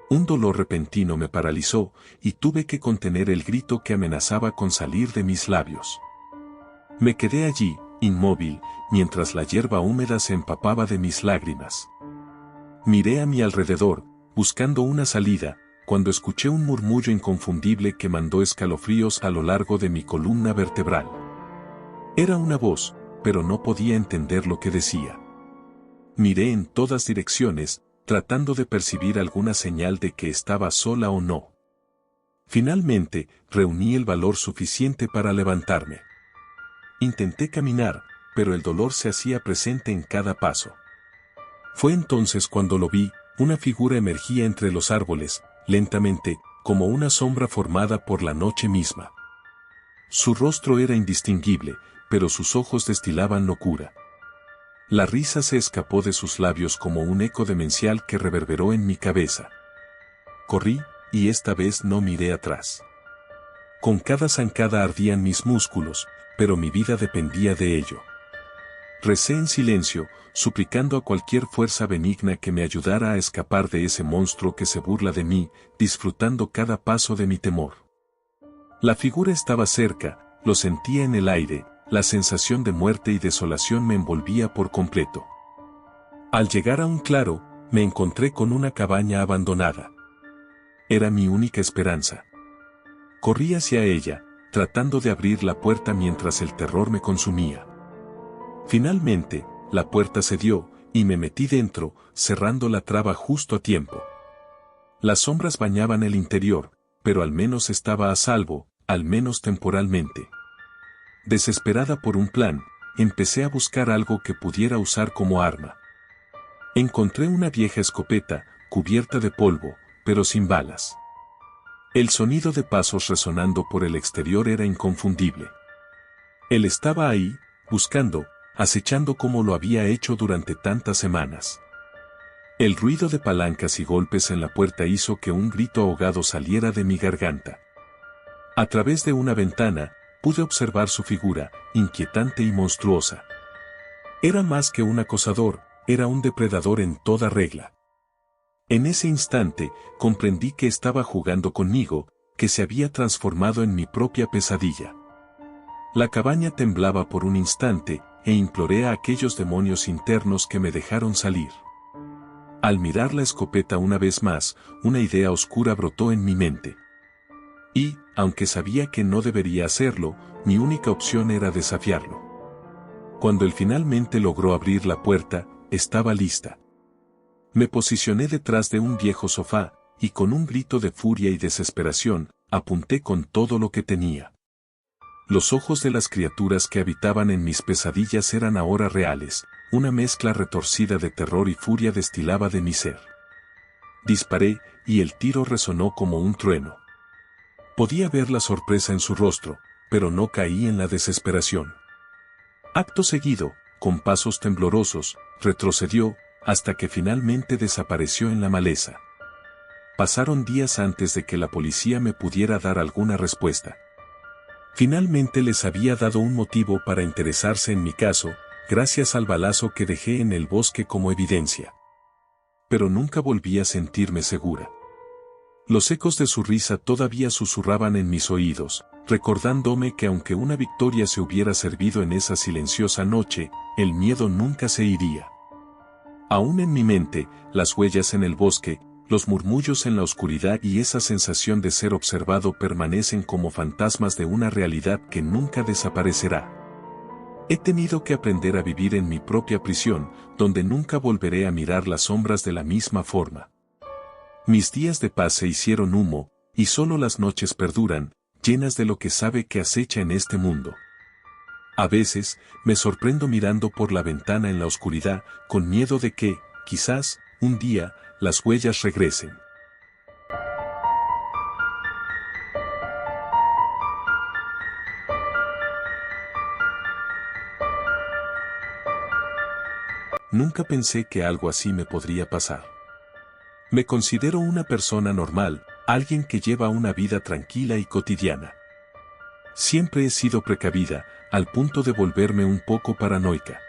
Un dolor repentino me paralizó, y tuve que contener el grito que amenazaba con salir de mis labios. Me quedé allí, inmóvil, mientras la hierba húmeda se empapaba de mis lágrimas. Miré a mi alrededor, buscando una salida, cuando escuché un murmullo inconfundible que mandó escalofríos a lo largo de mi columna vertebral. Era una voz, pero no podía entender lo que decía. Miré en todas direcciones, tratando de percibir alguna señal de que estaba sola o no. Finalmente, reuní el valor suficiente para levantarme. Intenté caminar, pero el dolor se hacía presente en cada paso. Fue entonces cuando lo vi, una figura emergía entre los árboles, lentamente, como una sombra formada por la noche misma. Su rostro era indistinguible, pero sus ojos destilaban locura. La risa se escapó de sus labios como un eco demencial que reverberó en mi cabeza. Corrí, y esta vez no miré atrás. Con cada zancada ardían mis músculos, pero mi vida dependía de ello. Recé en silencio, suplicando a cualquier fuerza benigna que me ayudara a escapar de ese monstruo que se burla de mí, disfrutando cada paso de mi temor. La figura estaba cerca, lo sentía en el aire, la sensación de muerte y desolación me envolvía por completo. Al llegar a un claro, me encontré con una cabaña abandonada. Era mi única esperanza. Corrí hacia ella, tratando de abrir la puerta mientras el terror me consumía. Finalmente, la puerta cedió, y me metí dentro, cerrando la traba justo a tiempo. Las sombras bañaban el interior, pero al menos estaba a salvo, al menos temporalmente. Desesperada por un plan, empecé a buscar algo que pudiera usar como arma. Encontré una vieja escopeta, cubierta de polvo, pero sin balas. El sonido de pasos resonando por el exterior era inconfundible. Él estaba ahí, buscando, acechando como lo había hecho durante tantas semanas. El ruido de palancas y golpes en la puerta hizo que un grito ahogado saliera de mi garganta. A través de una ventana, pude observar su figura, inquietante y monstruosa. Era más que un acosador, era un depredador en toda regla. En ese instante, comprendí que estaba jugando conmigo, que se había transformado en mi propia pesadilla. La cabaña temblaba por un instante, e imploré a aquellos demonios internos que me dejaron salir. Al mirar la escopeta una vez más, una idea oscura brotó en mi mente. Y, aunque sabía que no debería hacerlo, mi única opción era desafiarlo. Cuando él finalmente logró abrir la puerta, estaba lista. Me posicioné detrás de un viejo sofá, y con un grito de furia y desesperación, apunté con todo lo que tenía. Los ojos de las criaturas que habitaban en mis pesadillas eran ahora reales, una mezcla retorcida de terror y furia destilaba de mi ser. Disparé, y el tiro resonó como un trueno. Podía ver la sorpresa en su rostro, pero no caí en la desesperación. Acto seguido, con pasos temblorosos, retrocedió, hasta que finalmente desapareció en la maleza. Pasaron días antes de que la policía me pudiera dar alguna respuesta. Finalmente les había dado un motivo para interesarse en mi caso, gracias al balazo que dejé en el bosque como evidencia. Pero nunca volví a sentirme segura. Los ecos de su risa todavía susurraban en mis oídos, recordándome que aunque una victoria se hubiera servido en esa silenciosa noche, el miedo nunca se iría. Aún en mi mente, las huellas en el bosque, los murmullos en la oscuridad y esa sensación de ser observado permanecen como fantasmas de una realidad que nunca desaparecerá. He tenido que aprender a vivir en mi propia prisión, donde nunca volveré a mirar las sombras de la misma forma. Mis días de paz se hicieron humo, y solo las noches perduran, llenas de lo que sabe que acecha en este mundo. A veces, me sorprendo mirando por la ventana en la oscuridad, con miedo de que, quizás, un día, las huellas regresen. Nunca pensé que algo así me podría pasar. Me considero una persona normal, alguien que lleva una vida tranquila y cotidiana. Siempre he sido precavida, al punto de volverme un poco paranoica.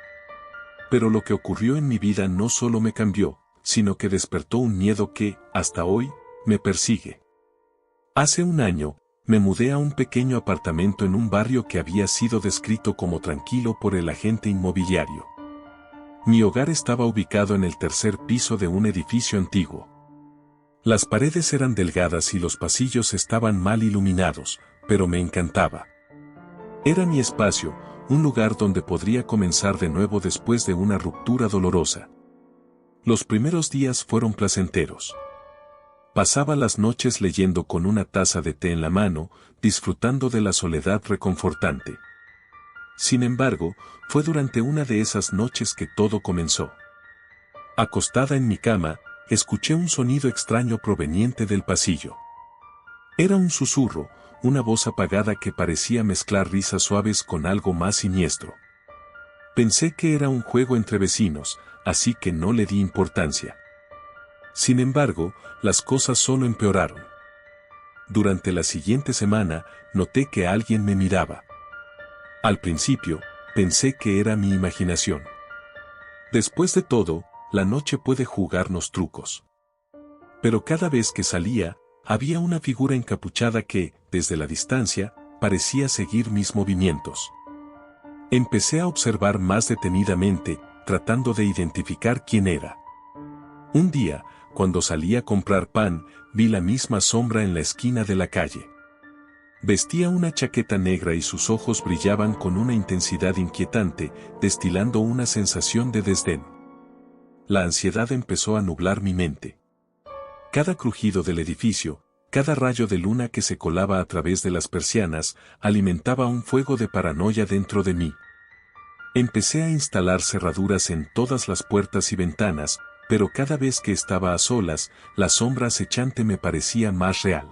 Pero lo que ocurrió en mi vida no solo me cambió, sino que despertó un miedo que, hasta hoy, me persigue. Hace un año, me mudé a un pequeño apartamento en un barrio que había sido descrito como tranquilo por el agente inmobiliario. Mi hogar estaba ubicado en el tercer piso de un edificio antiguo. Las paredes eran delgadas y los pasillos estaban mal iluminados, pero me encantaba. Era mi espacio, un lugar donde podría comenzar de nuevo después de una ruptura dolorosa. Los primeros días fueron placenteros. Pasaba las noches leyendo con una taza de té en la mano, disfrutando de la soledad reconfortante. Sin embargo, fue durante una de esas noches que todo comenzó. Acostada en mi cama, escuché un sonido extraño proveniente del pasillo. Era un susurro, una voz apagada que parecía mezclar risas suaves con algo más siniestro. Pensé que era un juego entre vecinos, así que no le di importancia. Sin embargo, las cosas solo empeoraron. Durante la siguiente semana, noté que alguien me miraba. Al principio, pensé que era mi imaginación. Después de todo, la noche puede jugarnos trucos. Pero cada vez que salía, había una figura encapuchada que, desde la distancia, parecía seguir mis movimientos. Empecé a observar más detenidamente, tratando de identificar quién era. Un día, cuando salí a comprar pan, vi la misma sombra en la esquina de la calle. Vestía una chaqueta negra y sus ojos brillaban con una intensidad inquietante, destilando una sensación de desdén. La ansiedad empezó a nublar mi mente. Cada crujido del edificio, cada rayo de luna que se colaba a través de las persianas, alimentaba un fuego de paranoia dentro de mí. Empecé a instalar cerraduras en todas las puertas y ventanas, pero cada vez que estaba a solas, la sombra acechante me parecía más real.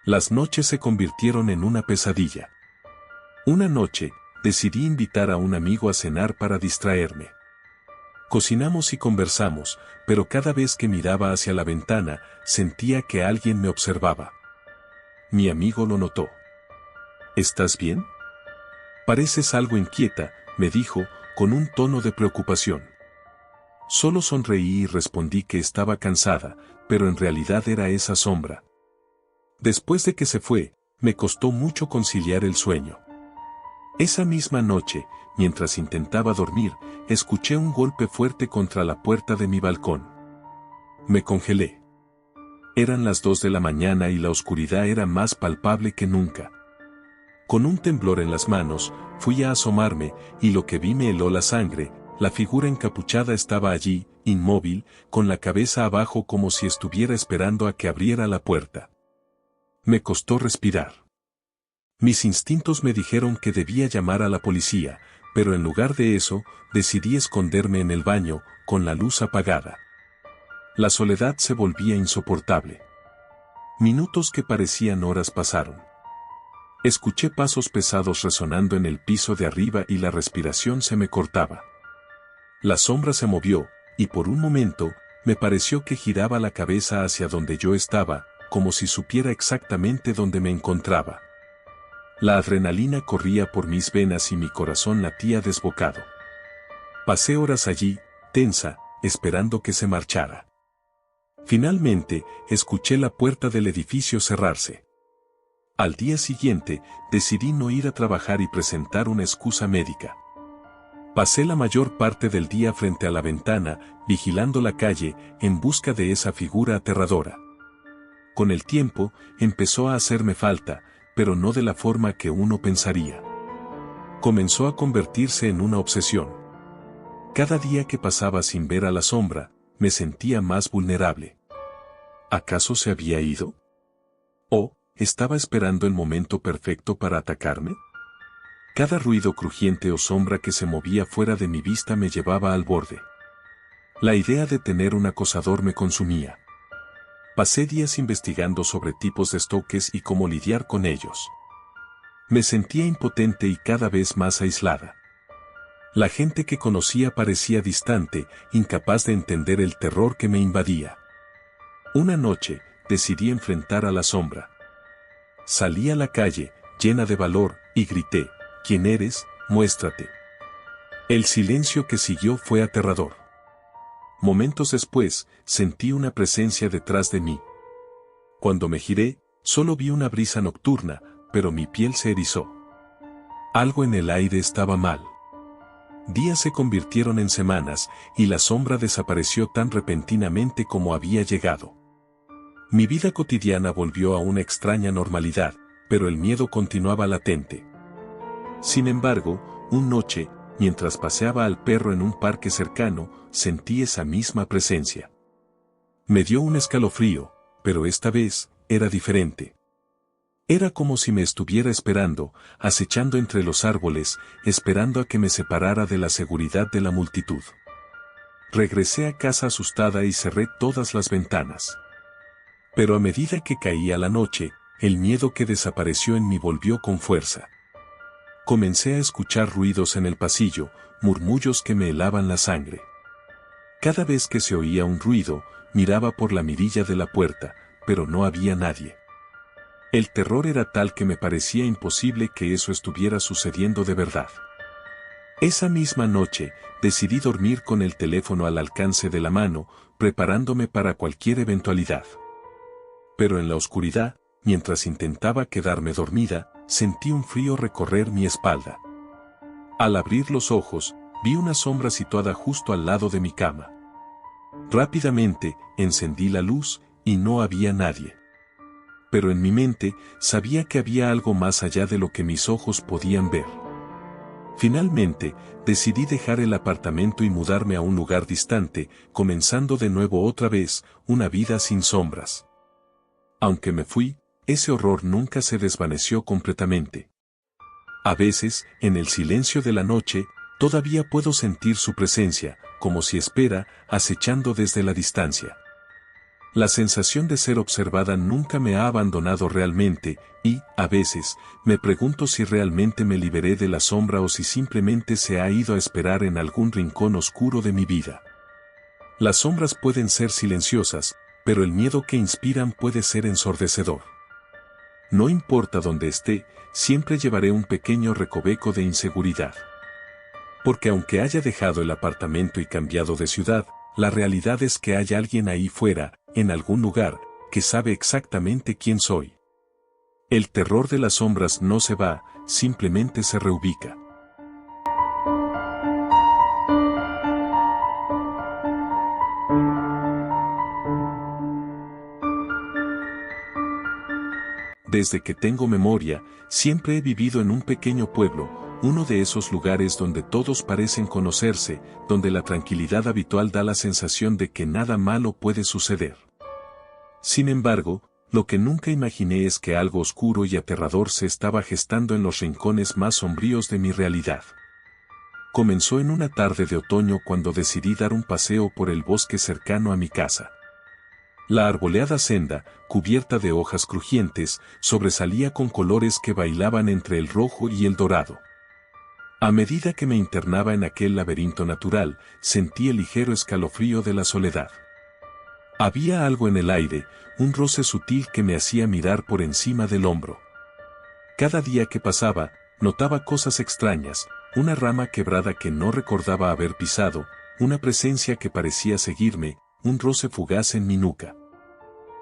Las noches se convirtieron en una pesadilla. Una noche, decidí invitar a un amigo a cenar para distraerme. Cocinamos y conversamos, pero cada vez que miraba hacia la ventana, sentía que alguien me observaba. Mi amigo lo notó. ¿Estás bien? Pareces algo inquieta, me dijo, con un tono de preocupación. Solo sonreí y respondí que estaba cansada, pero en realidad era esa sombra. Después de que se fue, me costó mucho conciliar el sueño. Esa misma noche, mientras intentaba dormir, escuché un golpe fuerte contra la puerta de mi balcón. Me congelé. Eran las 2 de la mañana y la oscuridad era más palpable que nunca. Con un temblor en las manos, fui a asomarme, y lo que vi me heló la sangre. La figura encapuchada estaba allí, inmóvil, con la cabeza abajo como si estuviera esperando a que abriera la puerta. Me costó respirar. Mis instintos me dijeron que debía llamar a la policía, pero en lugar de eso, decidí esconderme en el baño, con la luz apagada. La soledad se volvía insoportable. Minutos que parecían horas pasaron. Escuché pasos pesados resonando en el piso de arriba y la respiración se me cortaba. La sombra se movió, y por un momento, me pareció que giraba la cabeza hacia donde yo estaba, como si supiera exactamente dónde me encontraba. La adrenalina corría por mis venas y mi corazón latía desbocado. Pasé horas allí, tensa, esperando que se marchara. Finalmente, escuché la puerta del edificio cerrarse. Al día siguiente, decidí no ir a trabajar y presentar una excusa médica. Pasé la mayor parte del día frente a la ventana, vigilando la calle, en busca de esa figura aterradora. Con el tiempo, empezó a hacerme falta, pero no de la forma que uno pensaría. Comenzó a convertirse en una obsesión. Cada día que pasaba sin ver a la sombra, me sentía más vulnerable. ¿Acaso se había ido? ¿O estaba esperando el momento perfecto para atacarme? Cada ruido crujiente o sombra que se movía fuera de mi vista me llevaba al borde. La idea de tener un acosador me consumía. Pasé días investigando sobre tipos de stalkers y cómo lidiar con ellos. Me sentía impotente y cada vez más aislada. La gente que conocía parecía distante, incapaz de entender el terror que me invadía. Una noche, decidí enfrentar a la sombra. Salí a la calle, llena de valor, y grité: ¿quién eres? Muéstrate. El silencio que siguió fue aterrador. Momentos después, sentí una presencia detrás de mí. Cuando me giré, solo vi una brisa nocturna, pero mi piel se erizó. Algo en el aire estaba mal. Días se convirtieron en semanas, y la sombra desapareció tan repentinamente como había llegado. Mi vida cotidiana volvió a una extraña normalidad, pero el miedo continuaba latente. Sin embargo, una noche, mientras paseaba al perro en un parque cercano, sentí esa misma presencia. Me dio un escalofrío, pero esta vez, era diferente. Era como si me estuviera esperando, acechando entre los árboles, esperando a que me separara de la seguridad de la multitud. Regresé a casa asustada y cerré todas las ventanas. Pero a medida que caía la noche, el miedo que desapareció en mí volvió con fuerza. Comencé a escuchar ruidos en el pasillo, murmullos que me helaban la sangre. Cada vez que se oía un ruido, miraba por la mirilla de la puerta, pero no había nadie. El terror era tal que me parecía imposible que eso estuviera sucediendo de verdad. Esa misma noche, decidí dormir con el teléfono al alcance de la mano, preparándome para cualquier eventualidad. Pero en la oscuridad, mientras intentaba quedarme dormida, sentí un frío recorrer mi espalda. Al abrir los ojos, vi una sombra situada justo al lado de mi cama. Rápidamente, encendí la luz, y no había nadie. Pero en mi mente, sabía que había algo más allá de lo que mis ojos podían ver. Finalmente, decidí dejar el apartamento y mudarme a un lugar distante, comenzando de nuevo otra vez, una vida sin sombras. Aunque me fui, ese horror nunca se desvaneció completamente. A veces, en el silencio de la noche, todavía puedo sentir su presencia, como si espera, acechando desde la distancia. La sensación de ser observada nunca me ha abandonado realmente, y, a veces, me pregunto si realmente me liberé de la sombra o si simplemente se ha ido a esperar en algún rincón oscuro de mi vida. Las sombras pueden ser silenciosas, pero el miedo que inspiran puede ser ensordecedor. No importa dónde esté, siempre llevaré un pequeño recoveco de inseguridad. Porque aunque haya dejado el apartamento y cambiado de ciudad, la realidad es que hay alguien ahí fuera, en algún lugar, que sabe exactamente quién soy. El terror de las sombras no se va, simplemente se reubica. Desde que tengo memoria, siempre he vivido en un pequeño pueblo, uno de esos lugares donde todos parecen conocerse, donde la tranquilidad habitual da la sensación de que nada malo puede suceder. Sin embargo, lo que nunca imaginé es que algo oscuro y aterrador se estaba gestando en los rincones más sombríos de mi realidad. Comenzó en una tarde de otoño cuando decidí dar un paseo por el bosque cercano a mi casa. La arboleada senda, cubierta de hojas crujientes, sobresalía con colores que bailaban entre el rojo y el dorado. A medida que me internaba en aquel laberinto natural, sentí el ligero escalofrío de la soledad. Había algo en el aire, un roce sutil que me hacía mirar por encima del hombro. Cada día que pasaba, notaba cosas extrañas, una rama quebrada que no recordaba haber pisado, una presencia que parecía seguirme, un roce fugaz en mi nuca.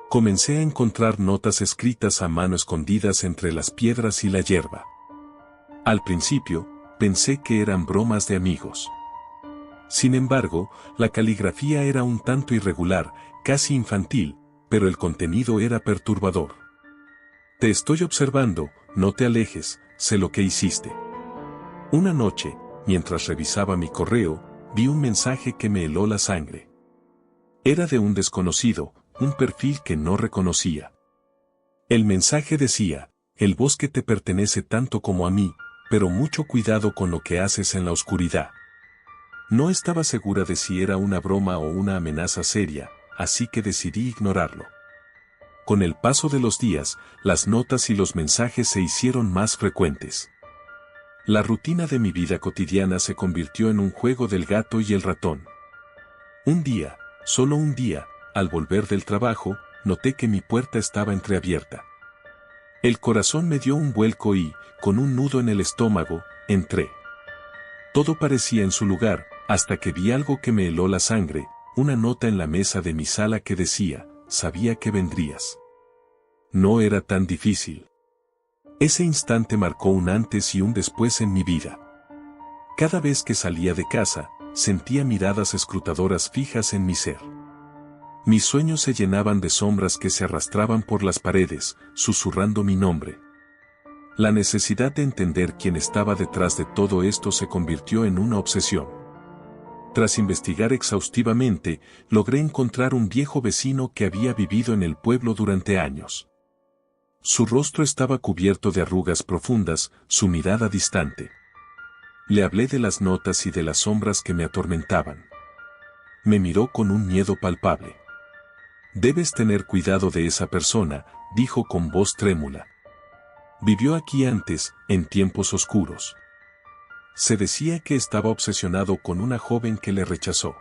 Comencé a encontrar notas escritas a mano escondidas entre las piedras y la hierba. Al principio, pensé que eran bromas de amigos. Sin embargo, la caligrafía era un tanto irregular, casi infantil, pero el contenido era perturbador. Te estoy observando, no te alejes, sé lo que hiciste. Una noche, mientras revisaba mi correo, vi un mensaje que me heló la sangre. Era de un desconocido, un perfil que no reconocía. El mensaje decía: el bosque te pertenece tanto como a mí, pero mucho cuidado con lo que haces en la oscuridad. No estaba segura de si era una broma o una amenaza seria, así que decidí ignorarlo. Con el paso de los días, las notas y los mensajes se hicieron más frecuentes. La rutina de mi vida cotidiana se convirtió en un juego del gato y el ratón. Un día, solo un día, al volver del trabajo, noté que mi puerta estaba entreabierta. El corazón me dio un vuelco y, con un nudo en el estómago, entré. Todo parecía en su lugar, hasta que vi algo que me heló la sangre, una nota en la mesa de mi sala que decía, sabía que vendrías. No era tan difícil. Ese instante marcó un antes y un después en mi vida. Cada vez que salía de casa, sentía miradas escrutadoras fijas en mi ser. Mis sueños se llenaban de sombras que se arrastraban por las paredes, susurrando mi nombre. La necesidad de entender quién estaba detrás de todo esto se convirtió en una obsesión. Tras investigar exhaustivamente, logré encontrar un viejo vecino que había vivido en el pueblo durante años. Su rostro estaba cubierto de arrugas profundas, su mirada distante. Le hablé de las notas y de las sombras que me atormentaban. Me miró con un miedo palpable. Debes tener cuidado de esa persona, dijo con voz trémula. Vivió aquí antes, en tiempos oscuros. Se decía que estaba obsesionado con una joven que le rechazó.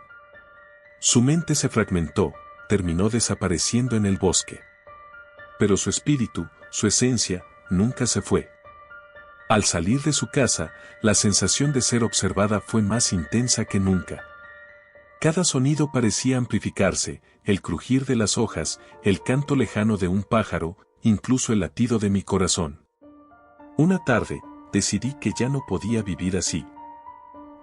Su mente se fragmentó, terminó desapareciendo en el bosque. Pero su espíritu, su esencia, nunca se fue. Al salir de su casa, la sensación de ser observada fue más intensa que nunca. Cada sonido parecía amplificarse, el crujir de las hojas, el canto lejano de un pájaro, incluso el latido de mi corazón. Una tarde, decidí que ya no podía vivir así.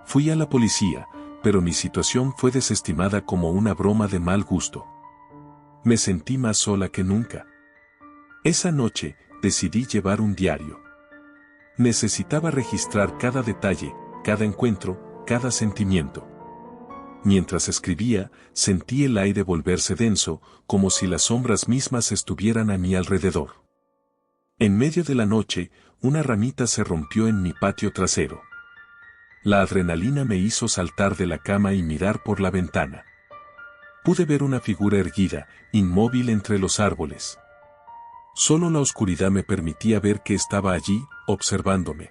Fui a la policía, pero mi situación fue desestimada como una broma de mal gusto. Me sentí más sola que nunca. Esa noche, decidí llevar un diario. Necesitaba registrar cada detalle, cada encuentro, cada sentimiento. Mientras escribía, sentí el aire volverse denso, como si las sombras mismas estuvieran a mi alrededor. En medio de la noche, una ramita se rompió en mi patio trasero. La adrenalina me hizo saltar de la cama y mirar por la ventana. Pude ver una figura erguida, inmóvil entre los árboles. Solo la oscuridad me permitía ver que estaba allí, observándome.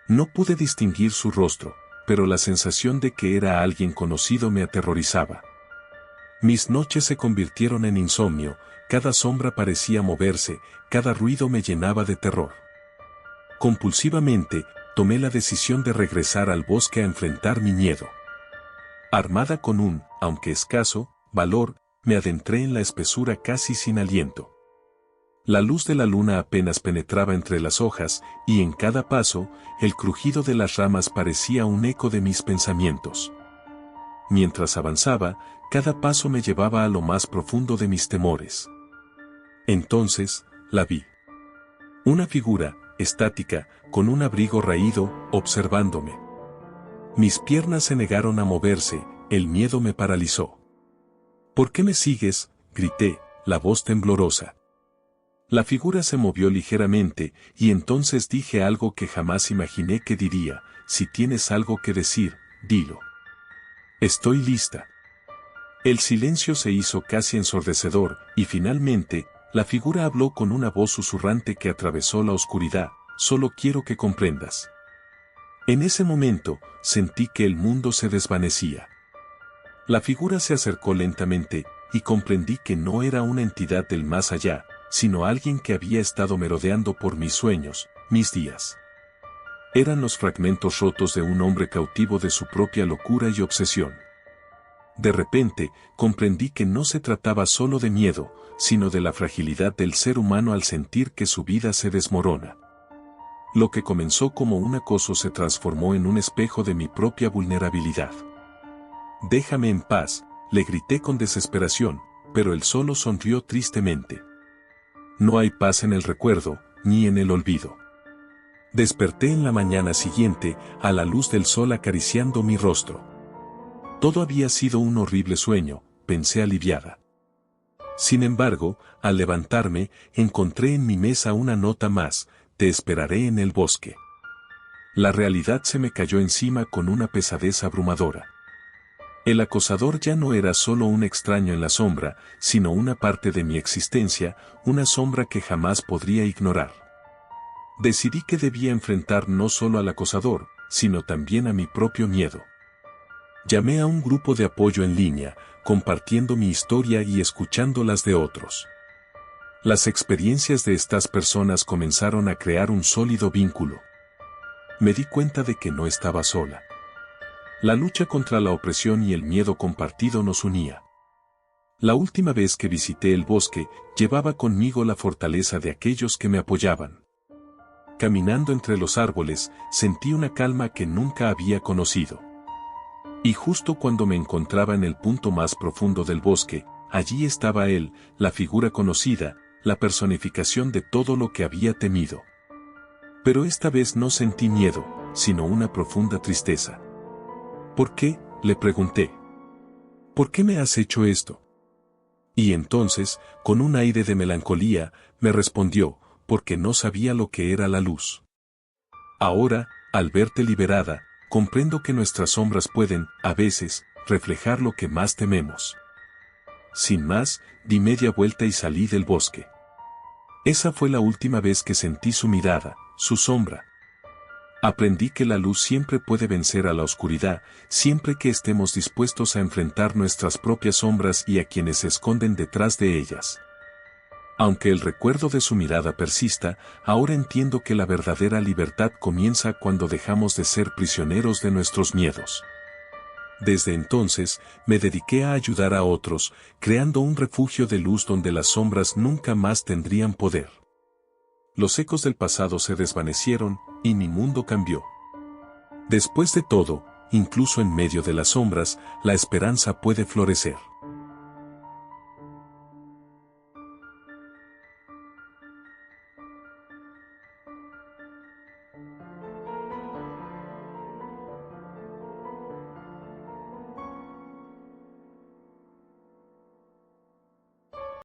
No pude distinguir su rostro, pero la sensación de que era alguien conocido me aterrorizaba. Mis noches se convirtieron en insomnio, cada sombra parecía moverse, cada ruido me llenaba de terror. Compulsivamente, tomé la decisión de regresar al bosque a enfrentar mi miedo. Armada con un, aunque escaso, valor, me adentré en la espesura casi sin aliento. La luz de la luna apenas penetraba entre las hojas, y en cada paso, el crujido de las ramas parecía un eco de mis pensamientos. Mientras avanzaba, cada paso me llevaba a lo más profundo de mis temores. Entonces, la vi. Una figura, estática, con un abrigo raído, observándome. Mis piernas se negaron a moverse, el miedo me paralizó. ¿Por qué me sigues?, grité, la voz temblorosa. La figura se movió ligeramente, y entonces dije algo que jamás imaginé que diría: si tienes algo que decir, dilo. Estoy lista. El silencio se hizo casi ensordecedor, y finalmente, la figura habló con una voz susurrante que atravesó la oscuridad: solo quiero que comprendas. En ese momento, sentí que el mundo se desvanecía. La figura se acercó lentamente, y comprendí que no era una entidad del más allá, sino alguien que había estado merodeando por mis sueños, mis días. Eran los fragmentos rotos de un hombre cautivo de su propia locura y obsesión. De repente, comprendí que no se trataba solo de miedo, sino de la fragilidad del ser humano al sentir que su vida se desmorona. Lo que comenzó como un acoso se transformó en un espejo de mi propia vulnerabilidad. «Déjame en paz», le grité con desesperación, pero él solo sonrió tristemente. No hay paz en el recuerdo, ni en el olvido. Desperté en la mañana siguiente, a la luz del sol acariciando mi rostro. Todo había sido un horrible sueño, pensé aliviada. Sin embargo, al levantarme, encontré en mi mesa una nota más: te esperaré en el bosque. La realidad se me cayó encima con una pesadez abrumadora. El acosador ya no era solo un extraño en la sombra, sino una parte de mi existencia, una sombra que jamás podría ignorar. Decidí que debía enfrentar no solo al acosador, sino también a mi propio miedo. Llamé a un grupo de apoyo en línea, compartiendo mi historia y escuchando las de otros. Las experiencias de estas personas comenzaron a crear un sólido vínculo. Me di cuenta de que no estaba sola. La lucha contra la opresión y el miedo compartido nos unía. La última vez que visité el bosque, llevaba conmigo la fortaleza de aquellos que me apoyaban. Caminando entre los árboles, sentí una calma que nunca había conocido. Y justo cuando me encontraba en el punto más profundo del bosque, allí estaba él, la figura conocida, la personificación de todo lo que había temido. Pero esta vez no sentí miedo, sino una profunda tristeza. ¿Por qué?, le pregunté. ¿Por qué me has hecho esto? Y entonces, con un aire de melancolía, me respondió, porque no sabía lo que era la luz. Ahora, al verte liberada, comprendo que nuestras sombras pueden, a veces, reflejar lo que más tememos. Sin más, di media vuelta y salí del bosque. Esa fue la última vez que sentí su mirada, su sombra. Aprendí que la luz siempre puede vencer a la oscuridad, siempre que estemos dispuestos a enfrentar nuestras propias sombras y a quienes se esconden detrás de ellas. Aunque el recuerdo de su mirada persista, ahora entiendo que la verdadera libertad comienza cuando dejamos de ser prisioneros de nuestros miedos. Desde entonces, me dediqué a ayudar a otros, creando un refugio de luz donde las sombras nunca más tendrían poder. Los ecos del pasado se desvanecieron, y mi mundo cambió. Después de todo, incluso en medio de las sombras, la esperanza puede florecer.